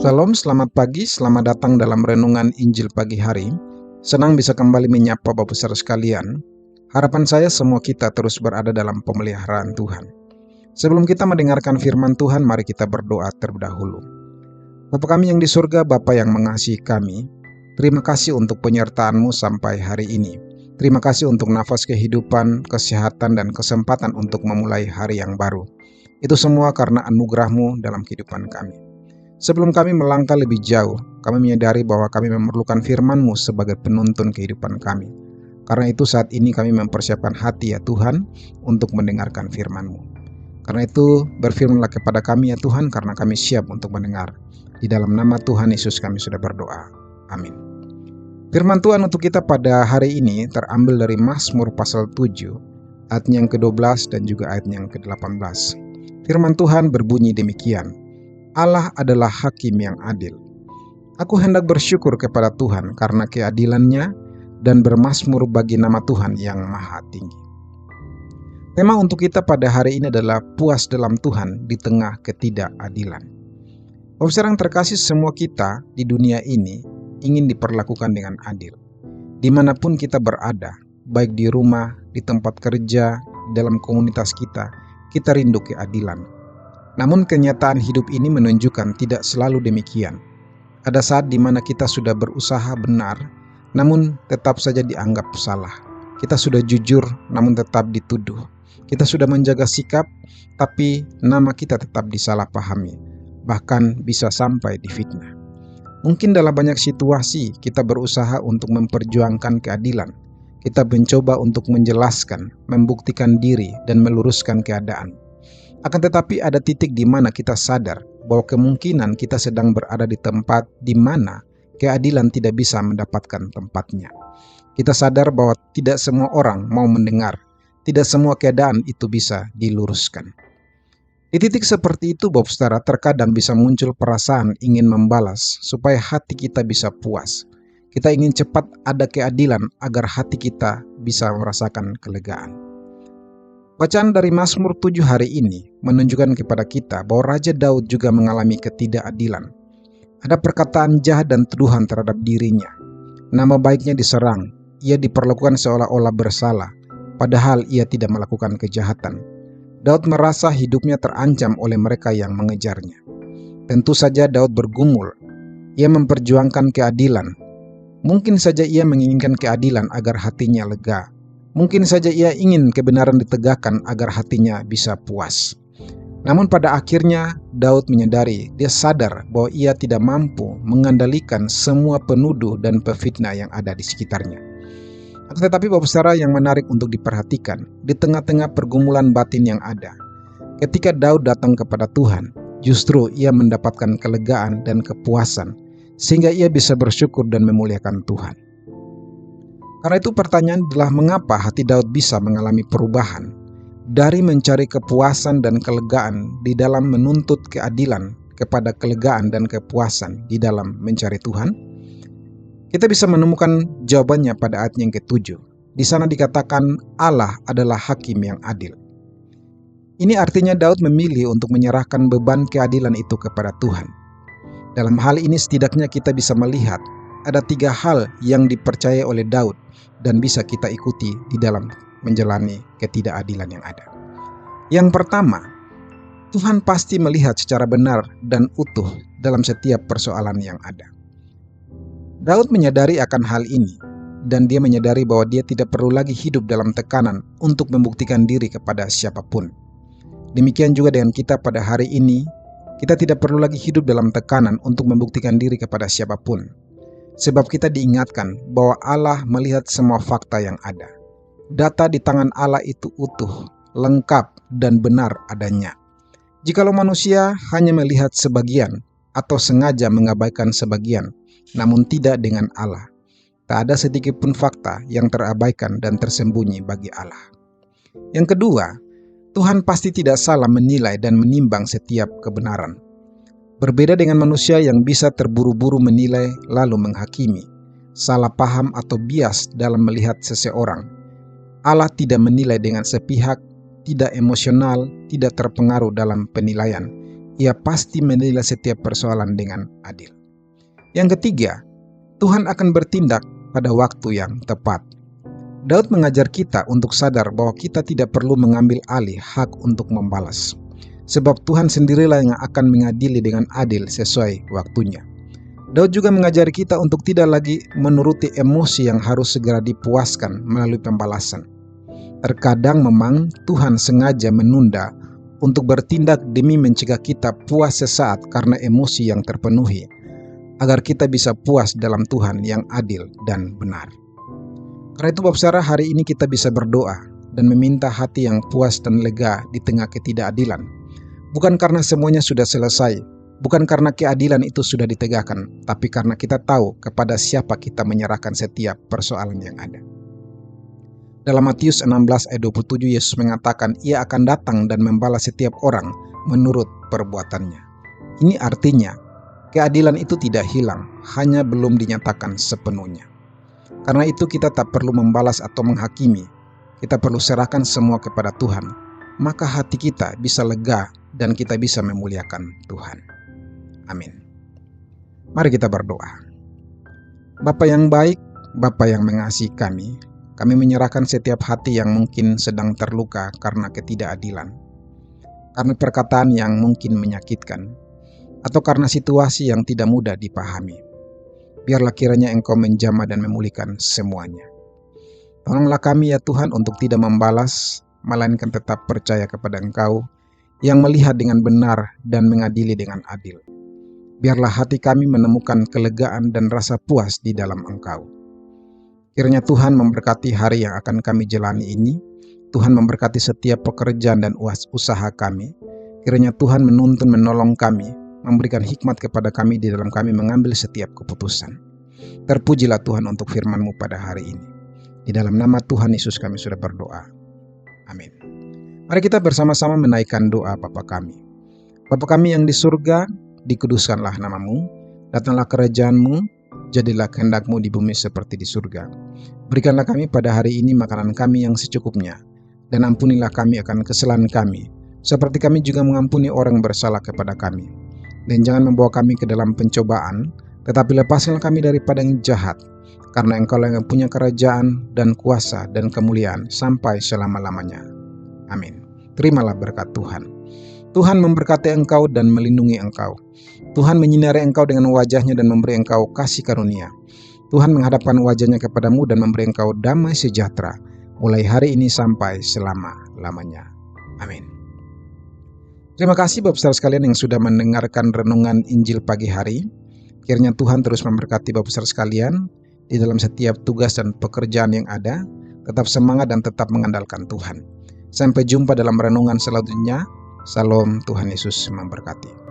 Salam, selamat pagi, selamat datang dalam renungan Injil pagi hari. Senang bisa kembali menyapa Bapak besar sekalian. Harapan saya semua kita terus berada dalam pemeliharaan Tuhan. Sebelum kita mendengarkan firman Tuhan, mari kita berdoa terlebih dahulu. Bapa kami yang di surga, Bapa yang mengasihi kami, terima kasih untuk penyertaan-Mu sampai hari ini. Terima kasih untuk nafas kehidupan, kesehatan, dan kesempatan untuk memulai hari yang baru. Itu semua karena anugerah-Mu dalam kehidupan kami. Sebelum kami melangkah lebih jauh, kami menyadari bahwa kami memerlukan firman-Mu sebagai penuntun kehidupan kami. Karena itu saat ini kami mempersiapkan hati ya Tuhan untuk mendengarkan firman-Mu. Karena itu berfirmanlah kepada kami ya Tuhan, karena kami siap untuk mendengar. Di dalam nama Tuhan Yesus kami sudah berdoa. Amin. Firman Tuhan untuk kita pada hari ini terambil dari Mazmur pasal 7, ayat yang ke-12 dan juga ayat yang ke-18. Firman Tuhan berbunyi demikian. Allah adalah hakim yang adil. Aku hendak bersyukur kepada Tuhan karena keadilan-Nya dan bermazmur bagi nama Tuhan yang maha tinggi. Tema untuk kita pada hari ini adalah puas dalam Tuhan di tengah ketidakadilan. Bapak yang terkasih, semua kita di dunia ini ingin diperlakukan dengan adil. Dimanapun kita berada, baik di rumah, di tempat kerja, dalam komunitas kita rindu keadilan. Namun kenyataan hidup ini menunjukkan tidak selalu demikian. Ada saat di mana kita sudah berusaha benar, namun tetap saja dianggap salah. Kita sudah jujur, namun tetap dituduh. Kita sudah menjaga sikap, tapi nama kita tetap disalahpahami, bahkan bisa sampai difitnah. Mungkin dalam banyak situasi kita berusaha untuk memperjuangkan keadilan. Kita mencoba untuk menjelaskan, membuktikan diri, dan meluruskan keadaan. Akan tetapi ada titik di mana kita sadar bahwa kemungkinan kita sedang berada di tempat di mana keadilan tidak bisa mendapatkan tempatnya. Kita sadar bahwa tidak semua orang mau mendengar, tidak semua keadaan itu bisa diluruskan. Di titik seperti itu, Bapak Saudara, terkadang bisa muncul perasaan ingin membalas supaya hati kita bisa puas. Kita ingin cepat ada keadilan agar hati kita bisa merasakan kelegaan. Bacaan dari Mazmur 7 hari ini menunjukkan kepada kita bahwa Raja Daud juga mengalami ketidakadilan. Ada perkataan jahat dan tuduhan terhadap dirinya. Nama baiknya diserang, ia diperlakukan seolah-olah bersalah, padahal ia tidak melakukan kejahatan. Daud merasa hidupnya terancam oleh mereka yang mengejarnya. Tentu saja Daud bergumul. Ia memperjuangkan keadilan. Mungkin saja ia menginginkan keadilan agar hatinya lega. Mungkin saja ia ingin kebenaran ditegakkan agar hatinya bisa puas. Namun pada akhirnya Daud menyadari, dia sadar bahwa ia tidak mampu mengendalikan semua penuduh dan pefitnah yang ada di sekitarnya. Tetapi Bapak Saudara, yang menarik untuk diperhatikan, di tengah-tengah pergumulan batin yang ada, ketika Daud datang kepada Tuhan, justru ia mendapatkan kelegaan dan kepuasan, sehingga ia bisa bersyukur dan memuliakan Tuhan. Karena itu pertanyaan adalah mengapa hati Daud bisa mengalami perubahan dari mencari kepuasan dan kelegaan di dalam menuntut keadilan kepada kelegaan dan kepuasan di dalam mencari Tuhan? Kita bisa menemukan jawabannya pada ayat yang ke-7. Di sana dikatakan Allah adalah hakim yang adil. Ini artinya Daud memilih untuk menyerahkan beban keadilan itu kepada Tuhan. Dalam hal ini setidaknya kita bisa melihat ada 3 hal yang dipercaya oleh Daud dan bisa kita ikuti di dalam menjalani ketidakadilan yang ada. Yang pertama, Tuhan pasti melihat secara benar dan utuh dalam setiap persoalan yang ada. Daud menyadari akan hal ini, dan dia menyadari bahwa dia tidak perlu lagi hidup dalam tekanan untuk membuktikan diri kepada siapapun. Demikian juga dengan kita pada hari ini, kita tidak perlu lagi hidup dalam tekanan untuk membuktikan diri kepada siapapun. Sebab kita diingatkan bahwa Allah melihat semua fakta yang ada. Data di tangan Allah itu utuh, lengkap, dan benar adanya. Jikalau manusia hanya melihat sebagian atau sengaja mengabaikan sebagian, namun tidak dengan Allah, tak ada sedikit pun fakta yang terabaikan dan tersembunyi bagi Allah. Yang kedua, Tuhan pasti tidak salah menilai dan menimbang setiap kebenaran. Berbeda dengan manusia yang bisa terburu-buru menilai lalu menghakimi, salah paham atau bias dalam melihat seseorang. Allah tidak menilai dengan sepihak, tidak emosional, tidak terpengaruh dalam penilaian. Ia pasti menilai setiap persoalan dengan adil. Yang ketiga, Tuhan akan bertindak pada waktu yang tepat. Daud mengajar kita untuk sadar bahwa kita tidak perlu mengambil alih hak untuk membalas, sebab Tuhan sendirilah yang akan mengadili dengan adil sesuai waktunya. Daud juga mengajari kita untuk tidak lagi menuruti emosi yang harus segera dipuaskan melalui pembalasan. Terkadang memang Tuhan sengaja menunda untuk bertindak demi mencegah kita puas sesaat karena emosi yang terpenuhi, agar kita bisa puas dalam Tuhan yang adil dan benar. Karena itu Bapak Saudara, hari ini kita bisa berdoa dan meminta hati yang puas dan lega di tengah ketidakadilan. Bukan karena semuanya sudah selesai, bukan karena keadilan itu sudah ditegakkan, tapi karena kita tahu kepada siapa kita menyerahkan setiap persoalan yang ada. Dalam Matius 16 ayat 27, Yesus mengatakan ia akan datang dan membalas setiap orang menurut perbuatannya. Ini artinya, keadilan itu tidak hilang, hanya belum dinyatakan sepenuhnya. Karena itu kita tak perlu membalas atau menghakimi, kita perlu serahkan semua kepada Tuhan, maka hati kita bisa lega dan kita bisa memuliakan Tuhan. Amin. Mari kita berdoa. Bapa yang baik, Bapa yang mengasihi kami menyerahkan setiap hati yang mungkin sedang terluka karena ketidakadilan, karena perkataan yang mungkin menyakitkan, atau karena situasi yang tidak mudah dipahami. Biarlah kiranya Engkau menjamah dan memulihkan semuanya. Tolonglah kami ya Tuhan untuk tidak membalas, melainkan tetap percaya kepada Engkau yang melihat dengan benar dan mengadili dengan adil. Biarlah hati kami menemukan kelegaan dan rasa puas di dalam Engkau. Kiranya Tuhan memberkati hari yang akan kami jalani ini. Tuhan memberkati setiap pekerjaan dan usaha kami. Kiranya Tuhan menuntun menolong kami, memberikan hikmat kepada kami di dalam kami mengambil setiap keputusan. Terpujilah Tuhan untuk firman-Mu pada hari ini. Di dalam nama Tuhan Yesus kami sudah berdoa. Amin. Mari kita bersama-sama menaikkan doa Bapa kami. Bapa kami yang di surga, dikuduskanlah nama-Mu, datanglah kerajaan-Mu, jadilah kehendak-Mu di bumi seperti di surga. Berikanlah kami pada hari ini makanan kami yang secukupnya, dan ampunilah kami akan kesalahan kami, seperti kami juga mengampuni orang yang bersalah kepada kami. Dan jangan membawa kami ke dalam pencobaan, tetapi lepaskanlah kami daripada yang jahat, karena Engkau yang punya kerajaan dan kuasa dan kemuliaan sampai selama-lamanya. Amin. Terimalah berkat Tuhan. Tuhan memberkati engkau dan melindungi engkau. Tuhan menyinari engkau dengan wajahnya dan memberi engkau kasih karunia. Tuhan menghadapkan wajahnya kepadamu dan memberi engkau damai sejahtera, mulai hari ini sampai selama-lamanya. Amin. Terima kasih Bapak Saudara sekalian yang sudah mendengarkan renungan Injil pagi hari. Kiranya Tuhan terus memberkati Bapak Saudara sekalian di dalam setiap tugas dan pekerjaan yang ada. Tetap semangat dan tetap mengandalkan Tuhan. Sampai jumpa dalam renungan selanjutnya. Salam, Tuhan Yesus memberkati.